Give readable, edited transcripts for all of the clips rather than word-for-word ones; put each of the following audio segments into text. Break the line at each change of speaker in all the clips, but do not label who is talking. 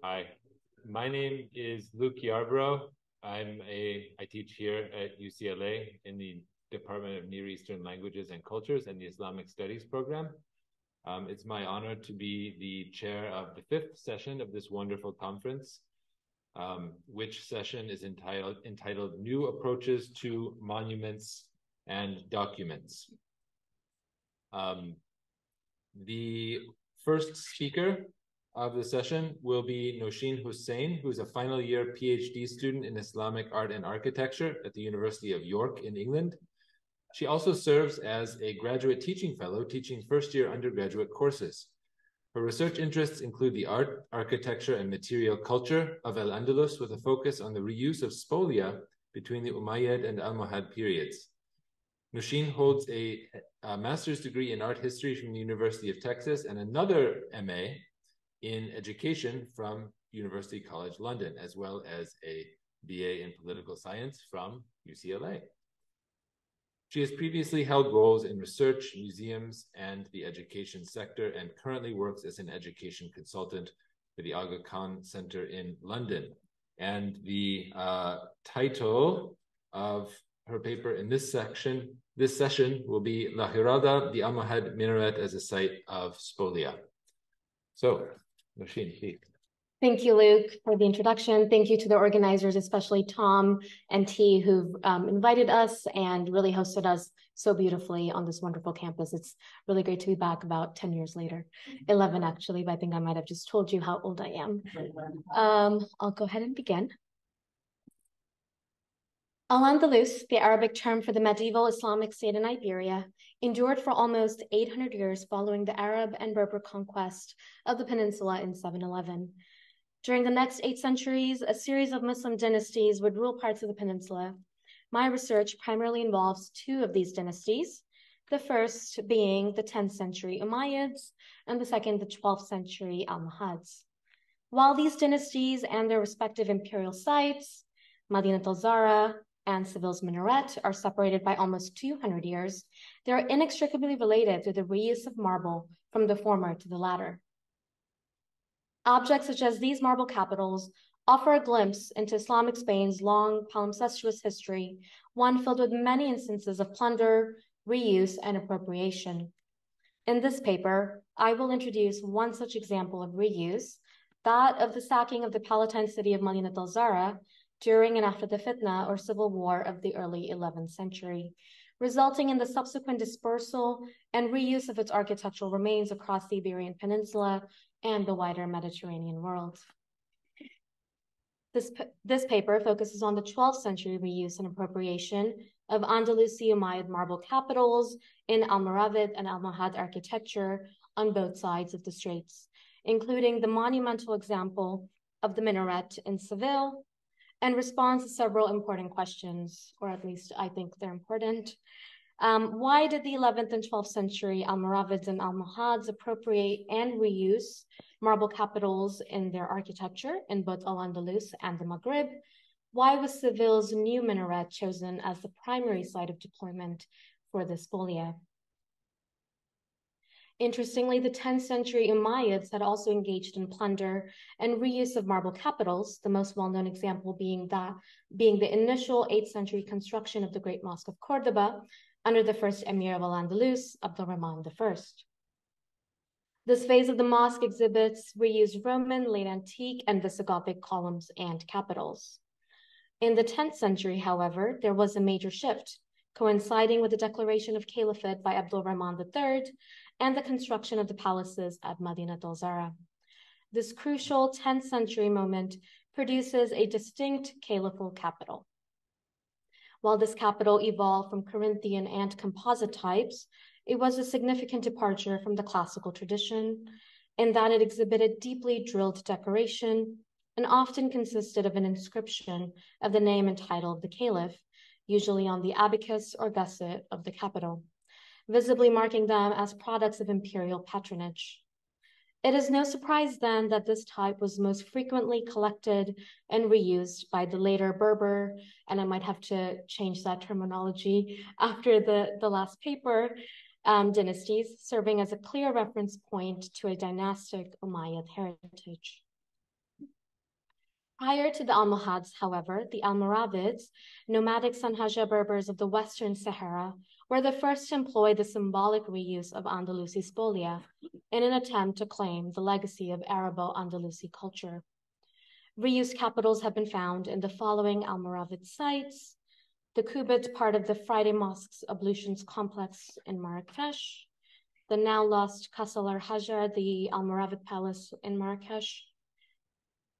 Hi, my name is Luke Yarbrough. I teach here at UCLA in the Department of Near Eastern Languages and Cultures and the Islamic Studies program. It's my honor to be the chair of the fifth session of this wonderful conference, which session is entitled New Approaches to Monuments and Documents. The first speaker of the session will be Nausheen Hoosein, who's a final year PhD student in Islamic art and architecture at the University of York in England. She also serves as a graduate teaching fellow, teaching first-year undergraduate courses. Her research interests include the art, architecture, and material culture of Al-Andalus, with a focus on the reuse of spolia between the Umayyad and Almohad periods. Nausheen holds a master's degree in art history from the University of Texas and another MA in education from University College London, as well as a BA in political science from UCLA. She has previously held roles in research, museums, and the education sector, and currently works as an education consultant for the Aga Khan Center in London. And the title of her paper in this session will be La Giralda, the Almohad Minaret as a Site of Spolia. So, Nausheen, please.
Thank you, Luke, for the introduction. Thank you to the organizers, especially Tom and T, who've invited us and really hosted us so beautifully on this wonderful campus. It's really great to be back about 10 years later, 11 actually, but I think I might have just told you how old I am. I'll go ahead and begin. Al-Andalus, the Arabic term for the medieval Islamic state in Iberia, endured for almost 800 years following the Arab and Berber conquest of the peninsula in 711. During the next 8 centuries, a series of Muslim dynasties would rule parts of the peninsula. My research primarily involves 2 of these dynasties, the first being the 10th century Umayyads and the second the 12th century Almohads. While these dynasties and their respective imperial sites, Madinat al-Zahra and Seville's Minaret, are separated by almost 200 years, they are inextricably related through the reuse of marble from the former to the latter. Objects such as these marble capitals offer a glimpse into Islamic Spain's long palimpsestuous history, one filled with many instances of plunder, reuse, and appropriation. In this paper, I will introduce one such example of reuse, that of the sacking of the Palatine city of Madinat al-Zahra during and after the fitna or civil war of the early 11th century, resulting in the subsequent dispersal and reuse of its architectural remains across the Iberian Peninsula and the wider Mediterranean world. This paper focuses on the 12th century reuse and appropriation of Andalusi Umayyad marble capitals in Almoravid and Almohad architecture on both sides of the Straits, including the monumental example of the minaret in Seville, and responds to several important questions, or at least I think they're important. Why did the 11th and 12th century Almoravids and Almohads appropriate and reuse marble capitals in their architecture in both Al-Andalus and the Maghreb? Why was Seville's new minaret chosen as the primary site of deployment for the Spolia? Interestingly, the 10th century Umayyads had also engaged in plunder and reuse of marble capitals, the most well-known example being the initial 8th century construction of the Great Mosque of Cordoba under the first emir of Al-Andalus, Abdurrahman I. This phase of the mosque exhibits reused Roman, late antique, and Visigothic columns and capitals. In the 10th century, however, there was a major shift, coinciding with the declaration of caliphate by Abdurrahman III and the construction of the palaces at Madinat al-Zahra. This crucial 10th century moment produces a distinct caliphal capital. While this capital evolved from Corinthian and composite types, it was a significant departure from the classical tradition in that it exhibited deeply drilled decoration and often consisted of an inscription of the name and title of the caliph, usually on the abacus or gusset of the capital, visibly marking them as products of imperial patronage. It is no surprise then that this type was most frequently collected and reused by the later Berber, and I might have to change that terminology after the last paper, dynasties, serving as a clear reference point to a dynastic Umayyad heritage. Prior to the Almohads, however, the Almoravids, nomadic Sanhaja Berbers of the Western Sahara, were the first to employ the symbolic reuse of Andalusi spolia in an attempt to claim the legacy of Arabo-Andalusi culture. Reused capitals have been found in the following Almoravid sites: the Kubit, part of the Friday Mosque's ablutions complex in Marrakesh, the now lost Qasr al-Hajar, the Almoravid Palace in Marrakesh,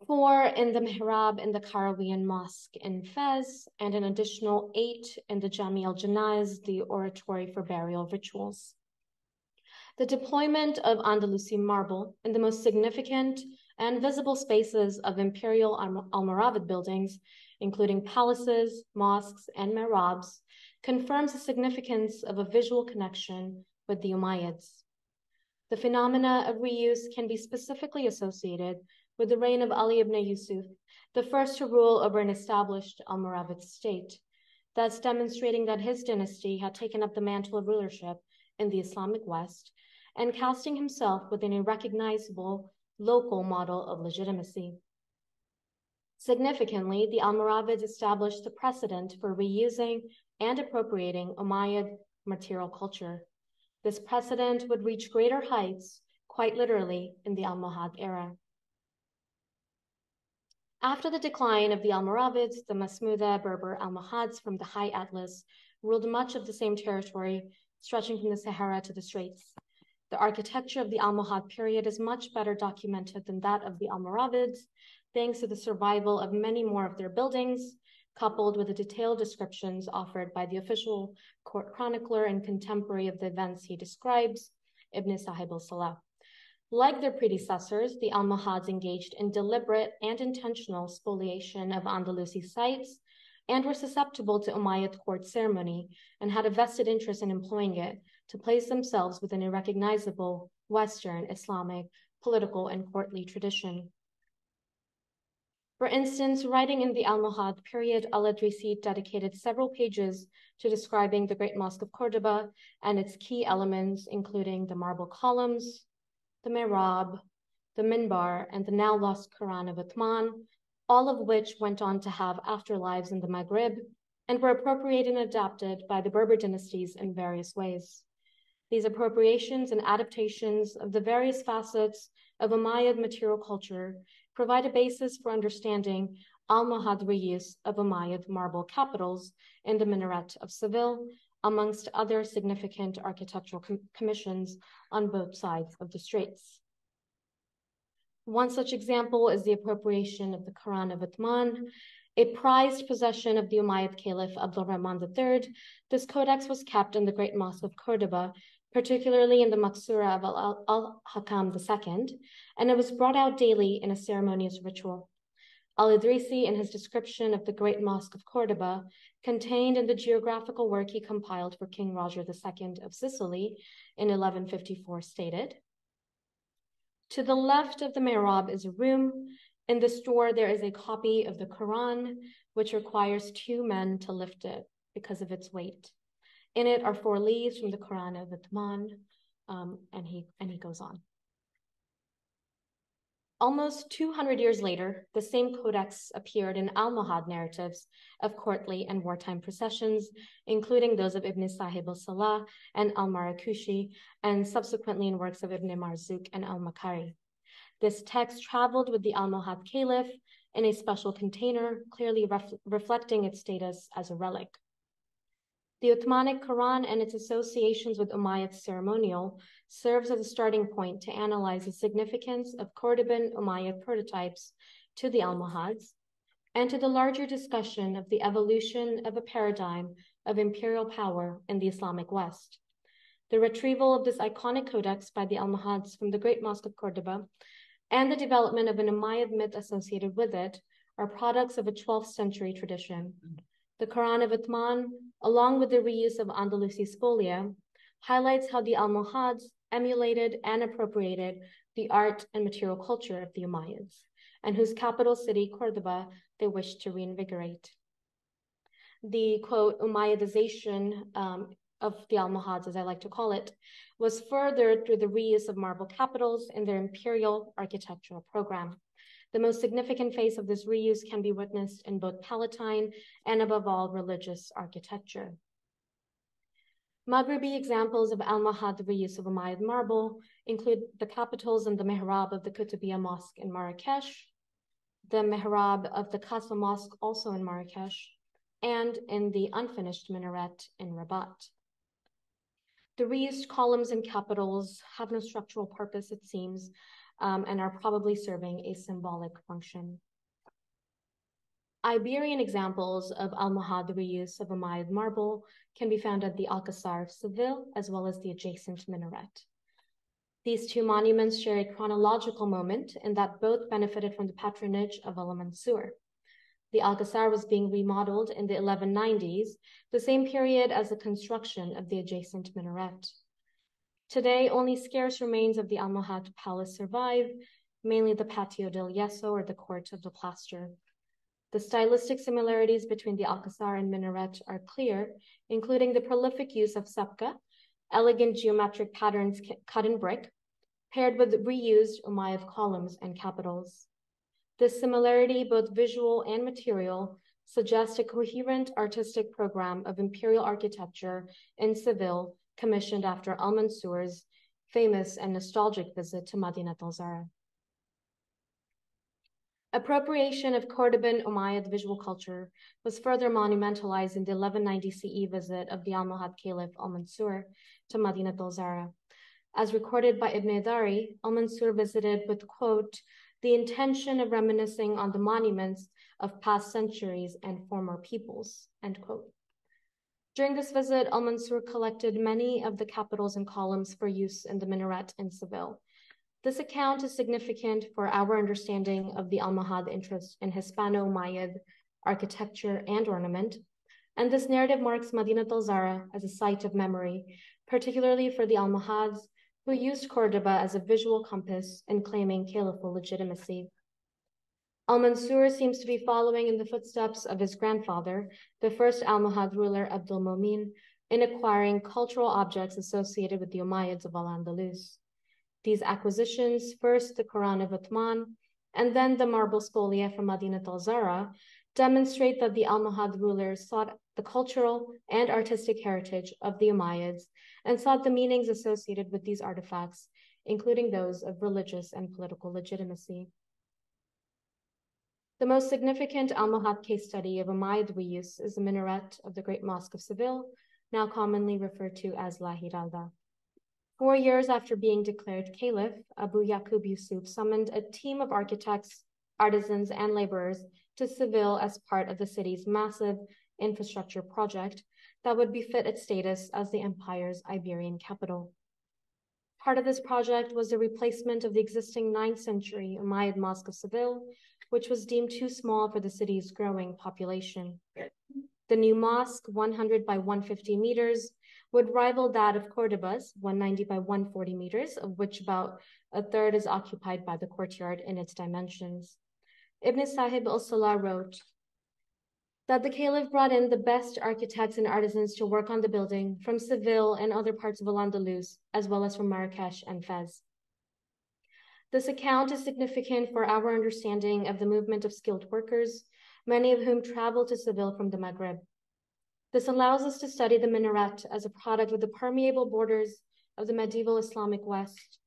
4 in the Mihrab in the Karawiyan Mosque in Fez, and an additional 8 in the Jami al-Janaiz, the oratory for burial rituals. The deployment of Andalusi marble in the most significant and visible spaces of imperial Almoravid buildings, including palaces, mosques, and mihrabs, confirms the significance of a visual connection with the Umayyads. The phenomena of reuse can be specifically associated with the reign of Ali ibn Yusuf, the first to rule over an established Almoravid state, thus demonstrating that his dynasty had taken up the mantle of rulership in the Islamic West and casting himself within a recognizable local model of legitimacy. Significantly, the Almoravids established the precedent for reusing and appropriating Umayyad material culture. This precedent would reach greater heights, quite literally, in the Almohad era. After the decline of the Almoravids, the Masmuda Berber Almohads from the High Atlas ruled much of the same territory, stretching from the Sahara to the Straits. The architecture of the Almohad period is much better documented than that of the Almoravids, thanks to the survival of many more of their buildings, coupled with the detailed descriptions offered by the official court chronicler and contemporary of the events he describes, Ibn Sahib al-Salah. Like their predecessors, the Almohads engaged in deliberate and intentional spoliation of Andalusi sites and were susceptible to Umayyad court ceremony and had a vested interest in employing it to place themselves within a recognizable Western Islamic political and courtly tradition. For instance, writing in the Almohad period, al-Idrisi dedicated several pages to describing the Great Mosque of Cordoba and its key elements, including the marble columns, the mihrab, the minbar, and the now lost Quran of Uthman, all of which went on to have afterlives in the Maghrib and were appropriated and adapted by the Berber dynasties in various ways. These appropriations and adaptations of the various facets of Umayyad material culture provide a basis for understanding Almohad reuse of Umayyad marble capitals in the Minaret of Seville, amongst other significant architectural commissions on both sides of the Straits. One such example is the appropriation of the Quran of Uthman, a prized possession of the Umayyad Caliph Abdul Rahman III. This codex was kept in the Great Mosque of Cordoba, particularly in the Maqsura of al-Hakam II, and it was brought out daily in a ceremonious ritual. Al-Idrisi, in his description of the Great Mosque of Cordoba, contained in the geographical work he compiled for King Roger II of Sicily in 1154, stated, "To the left of the mihrab is a room. In this door there is a copy of the Quran, which requires 2 men to lift it because of its weight. In it are 4 leaves from the Quran of Uthman," and he goes on. Almost 200 years later, the same codex appeared in Almohad narratives of courtly and wartime processions, including those of Ibn Sahib al-Salah and al-Marakushi, and subsequently in works of Ibn Marzouk and al-Makari. This text traveled with the Almohad Caliph in a special container, clearly reflecting its status as a relic. The Uthmanic Quran and its associations with Umayyad ceremonial serves as a starting point to analyze the significance of Cordoban Umayyad prototypes to the Almohads and to the larger discussion of the evolution of a paradigm of imperial power in the Islamic West. The retrieval of this iconic codex by the Almohads from the Great Mosque of Cordoba and the development of an Umayyad myth associated with it are products of a 12th century tradition. The Quran of Uthman, along with the reuse of Andalusi spolia, highlights how the Almohads emulated and appropriated the art and material culture of the Umayyads, and whose capital city, Cordoba, they wished to reinvigorate. The, quote, Umayyadization of the Almohads, as I like to call it, was furthered through the reuse of marble capitals in their imperial architectural program. The most significant phase of this reuse can be witnessed in both Palatine and, above all, religious architecture. Maghribi examples of Almohad, the reuse of Umayyad marble, include the capitals and the mihrab of the Qutubiyya Mosque in Marrakesh, the mihrab of the Qasba Mosque also in Marrakesh, and in the unfinished minaret in Rabat. The reused columns and capitals have no structural purpose, it seems, and are probably serving a symbolic function. Iberian examples of Almohad, the reuse of Umayyad marble, can be found at the Alcazar of Seville, as well as the adjacent minaret. These two monuments share a chronological moment in that both benefited from the patronage of al-Mansur. The Alcazar was being remodeled in the 1190s, the same period as the construction of the adjacent minaret. Today, only scarce remains of the Almohad palace survive, mainly the Patio del Yeso, or the Court of the Plaster. The stylistic similarities between the Alcazar and minaret are clear, including the prolific use of sabka, elegant geometric patterns cut in brick, paired with reused Umayyad columns and capitals. This similarity, both visual and material, suggests a coherent artistic program of imperial architecture in Seville, commissioned after al-Mansur's famous and nostalgic visit to Madinat al-Zahra. Appropriation of Cordoban Umayyad visual culture was further monumentalized in the 1190 CE visit of the Almohad Caliph al-Mansur to Madinat al-Zahra. As recorded by Ibn Dari, al-Mansur visited with, quote, the intention of reminiscing on the monuments of past centuries and former peoples, end quote. During this visit, al-Mansur collected many of the capitals and columns for use in the minaret in Seville. This account is significant for our understanding of the Almohad interest in Hispano-Umayyad architecture and ornament, and this narrative marks Madinat al-Zahra as a site of memory, particularly for the Almohads, who used Cordoba as a visual compass in claiming caliphal legitimacy. Al-Mansur seems to be following in the footsteps of his grandfather, the first Almohad ruler Abdul Mumin, in acquiring cultural objects associated with the Umayyads of Al-Andalus. These acquisitions, first the Quran of Uthman, and then the marble spolia from Madinat al-Zahra, demonstrate that the Almohad rulers sought the cultural and artistic heritage of the Umayyads and sought the meanings associated with these artifacts, including those of religious and political legitimacy. The most significant Almohad case study of Umayyad reuse is the minaret of the Great Mosque of Seville, now commonly referred to as La Giralda. 4 years after being declared caliph, Abu Yaqub Yusuf summoned a team of architects, artisans, and laborers to Seville as part of the city's massive infrastructure project that would befit its status as the empire's Iberian capital. Part of this project was the replacement of the existing 9th century Umayyad Mosque of Seville, which was deemed too small for the city's growing population. The new mosque, 100 by 150 meters, would rival that of Cordoba's, 190 by 140 meters, of which about a third is occupied by the courtyard in its dimensions. Ibn Sahib al-Salah wrote that the caliph brought in the best architects and artisans to work on the building from Seville and other parts of Al-Andalus, as well as from Marrakesh and Fez. This account is significant for our understanding of the movement of skilled workers, many of whom traveled to Seville from the Maghreb. This allows us to study the minaret as a product of the permeable borders of the medieval Islamic West.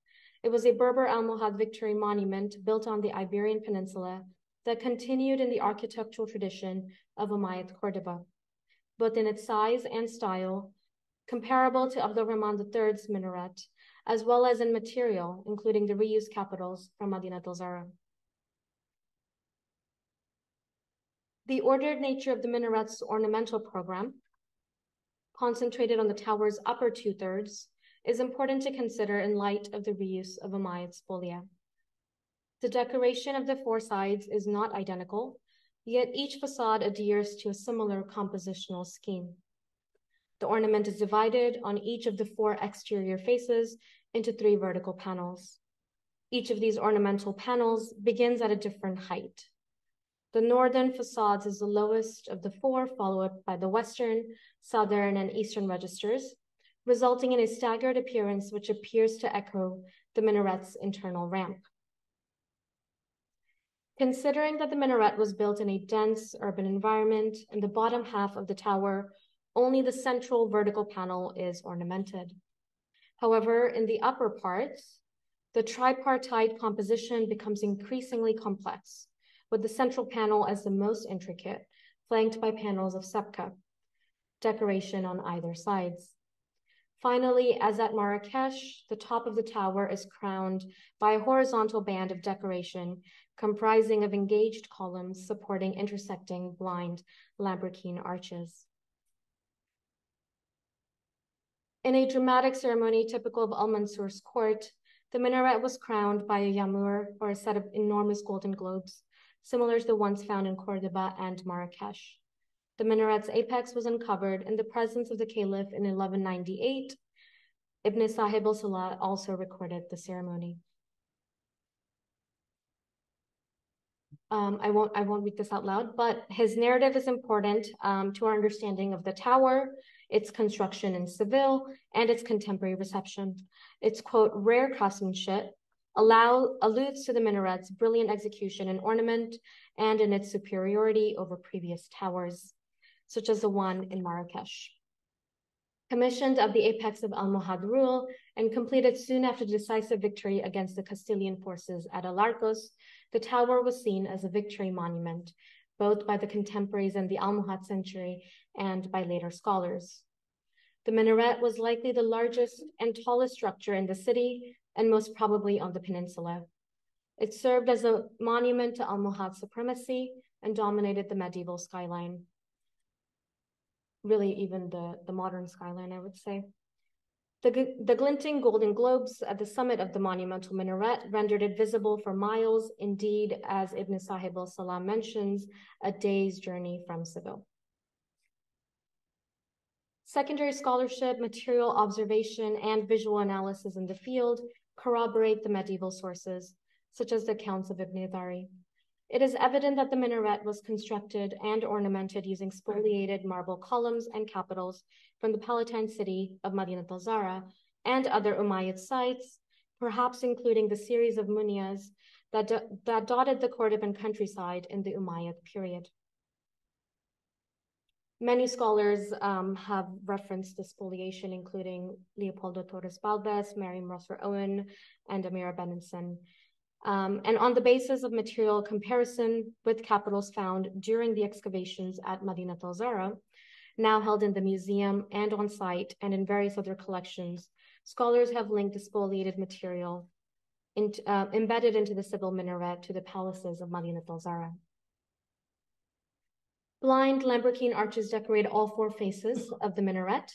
It was a Berber Almohad victory monument built on the Iberian Peninsula that continued in the architectural tradition of Umayyad Cordoba, both in its size and style, comparable to Abdul Rahman III's minaret, as well as in material, including the reused capitals from Madinat al-Zahra. The ordered nature of the minaret's ornamental program, concentrated on the tower's upper 2/3, is important to consider in light of the reuse of Umayyad Spolia. The decoration of the 4 sides is not identical, yet each facade adheres to a similar compositional scheme. The ornament is divided on each of the 4 exterior faces into 3 vertical panels. Each of these ornamental panels begins at a different height. The northern facades is the lowest of the 4, followed by the western, southern, and eastern registers, resulting in a staggered appearance which appears to echo the minaret's internal ramp. Considering that the minaret was built in a dense urban environment, in the bottom half of the tower, only the central vertical panel is ornamented. However, in the upper parts, the tripartite composition becomes increasingly complex, with the central panel as the most intricate, flanked by panels of sepka, decoration on either sides. Finally, as at Marrakesh, the top of the tower is crowned by a horizontal band of decoration comprising of engaged columns supporting intersecting blind lambrequine arches. In a dramatic ceremony typical of Al-Mansur's court, the minaret was crowned by a yamur, or a set of enormous golden globes, similar to the ones found in Cordoba and Marrakesh. The minaret's apex was uncovered in the presence of the caliph in 1198. Ibn Sahib al-Salah also recorded the ceremony. I won't read this out loud, but his narrative is important to our understanding of the tower, its construction in Seville, and its contemporary reception. Its, quote, rare craftsmanship alludes to the minaret's brilliant execution and ornament and in its superiority over previous towers, such as the one in Marrakesh. Commissioned of the apex of Almohad rule and completed soon after the decisive victory against the Castilian forces at Alarcos, the tower was seen as a victory monument, both by the contemporaries in the Almohad century and by later scholars. The minaret was likely the largest and tallest structure in the city and most probably on the peninsula. It served as a monument to Almohad supremacy and dominated the medieval skyline. Really, even the modern skyline, I would say. The glinting golden globes at the summit of the monumental minaret rendered it visible for miles, indeed, as Ibn Sahib al-Salah mentions, a day's journey from Seville. Secondary scholarship, material observation, and visual analysis in the field corroborate the medieval sources, such as the accounts of Ibn Idari. It is evident that the minaret was constructed and ornamented using spoliated marble columns and capitals from the Palatine city of Madinat al-Zahra and other Umayyad sites, perhaps including the series of munias that dotted the Cordoban countryside in the Umayyad period. Many scholars have referenced the spoliation, including Leopoldo Torres Balbes, Miriam Rosser Owen, and Amira Benenson. And on the basis of material comparison with capitals found during the excavations at Madinat al-Zahra, now held in the museum and on site and in various other collections, scholars have linked the spoliated material embedded into the Seville minaret to the palaces of Madinat al-Zahra. Blind lambrequine arches decorate all four faces of the minaret.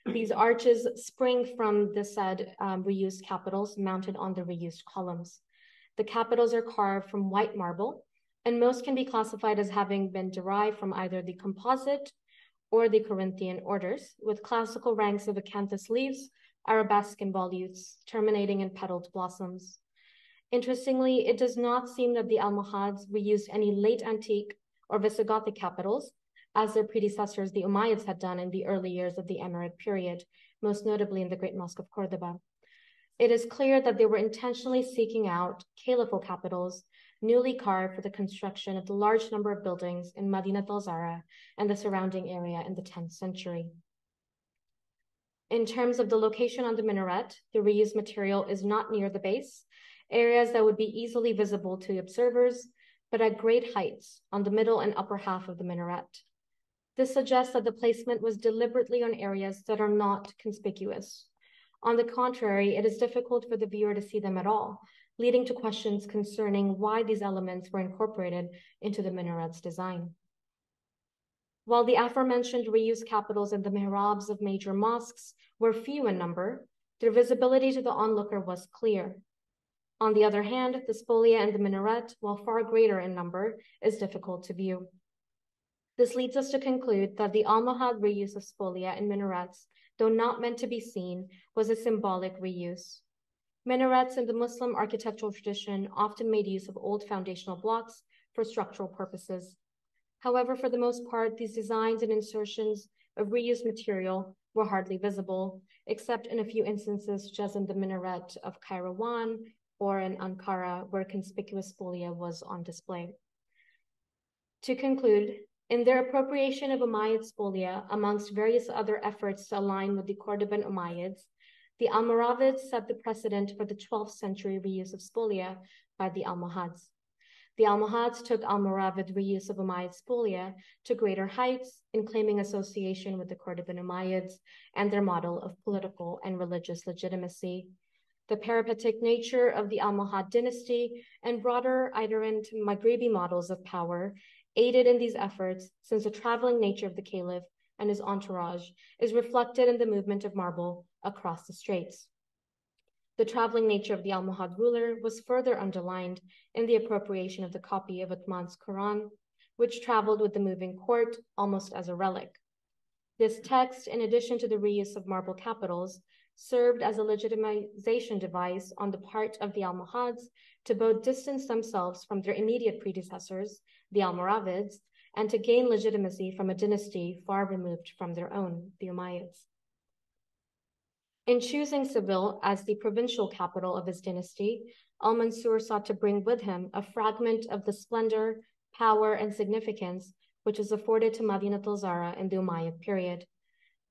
These arches spring from the said reused capitals mounted on the reused columns. The capitals are carved from white marble, and most can be classified as having been derived from either the composite or the Corinthian orders, with classical ranks of acanthus leaves, arabesque and volutes, terminating in petaled blossoms. Interestingly, it does not seem that the Almohads reused any late antique or Visigothic capitals, as their predecessors, the Umayyads, had done in the early years of the Emirate period, most notably in the Great Mosque of Cordoba. It is clear that they were intentionally seeking out caliphal capitals newly carved for the construction of the large number of buildings in Madinat al-Zahra and the surrounding area in the 10th century. In terms of the location on the minaret, the reused material is not near the base, areas that would be easily visible to observers, but at great heights on the middle and upper half of the minaret. This suggests that the placement was deliberately on areas that are not conspicuous. On the contrary, it is difficult for the viewer to see them at all, leading to questions concerning why these elements were incorporated into the minaret's design. While the aforementioned reused capitals in the mihrabs of major mosques were few in number, their visibility to the onlooker was clear. On the other hand, the spolia and the minaret, while far greater in number, is difficult to view. This leads us to conclude that the Almohad reuse of spolia and minarets, though not meant to be seen, was a symbolic reuse. Minarets in the Muslim architectural tradition often made use of old foundational blocks for structural purposes. However, for the most part, these designs and insertions of reused material were hardly visible, except in a few instances, such as in the minaret of Kairouan or in Ankara, where conspicuous spolia was on display. To conclude, in their appropriation of Umayyad spolia, amongst various other efforts to align with the Cordoban Umayyads, the Almoravids set the precedent for the 12th century reuse of spolia by the Almohads. The Almohads took Almoravid reuse of Umayyad spolia to greater heights in claiming association with the Cordoban Umayyads and their model of political and religious legitimacy. The peripatetic nature of the Almohad dynasty and broader Iberian Maghrebi models of power aided in these efforts, since the traveling nature of the caliph and his entourage is reflected in the movement of marble across the Straits. The traveling nature of the Almohad ruler was further underlined in the appropriation of the copy of Uthman's Quran, which traveled with the moving court almost as a relic. This text, in addition to the reuse of marble capitals, served as a legitimization device on the part of the Almohads to both distance themselves from their immediate predecessors, the Almoravids, and to gain legitimacy from a dynasty far removed from their own, the Umayyads. In choosing Seville as the provincial capital of his dynasty, Al-Mansur sought to bring with him a fragment of the splendor, power, and significance which is afforded to Madinat al-Zahra in the Umayyad period.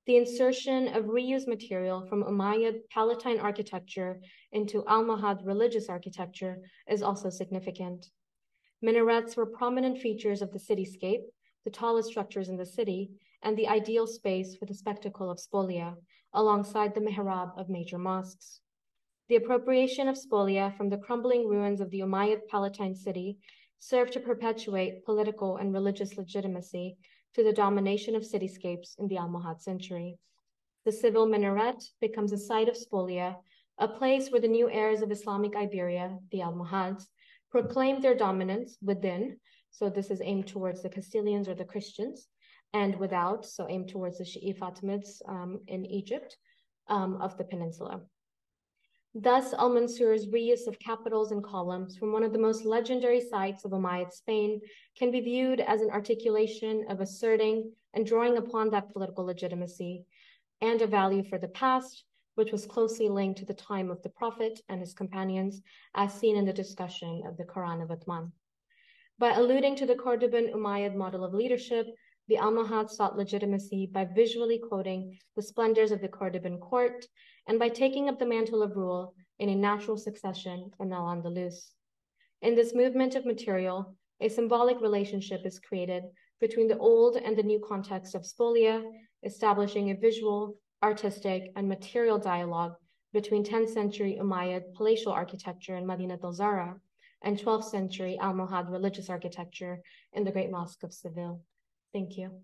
The insertion of reused material from Umayyad Palatine architecture into Almohad religious architecture is also significant. Minarets were prominent features of the cityscape, the tallest structures in the city, and the ideal space for the spectacle of spolia, alongside the mihrab of major mosques. The appropriation of spolia from the crumbling ruins of the Umayyad Palatine city served to perpetuate political and religious legitimacy to the domination of cityscapes in the Almohad century. The Seville minaret becomes a site of spolia, a place where the new heirs of Islamic Iberia, the Almohads, proclaimed their dominance within, so this is aimed towards the Castilians or the Christians, and without, so aimed towards the Shi'i Fatimids in Egypt of the peninsula. Thus, Al-Mansur's reuse of capitals and columns from one of the most legendary sites of Umayyad Spain can be viewed as an articulation of asserting and drawing upon that political legitimacy and a value for the past, which was closely linked to the time of the Prophet and his companions, as seen in the discussion of the Quran of Uthman. By alluding to the Cordoban Umayyad model of leadership, the Almohad sought legitimacy by visually quoting the splendors of the Cordoban court and by taking up the mantle of rule in a natural succession in Al-Andalus. In this movement of material, a symbolic relationship is created between the old and the new context of spolia, establishing a visual, artistic, and material dialogue between 10th century Umayyad palatial architecture in Madinat al-Zahra and 12th century Almohad religious architecture in the Great Mosque of Seville. Thank you.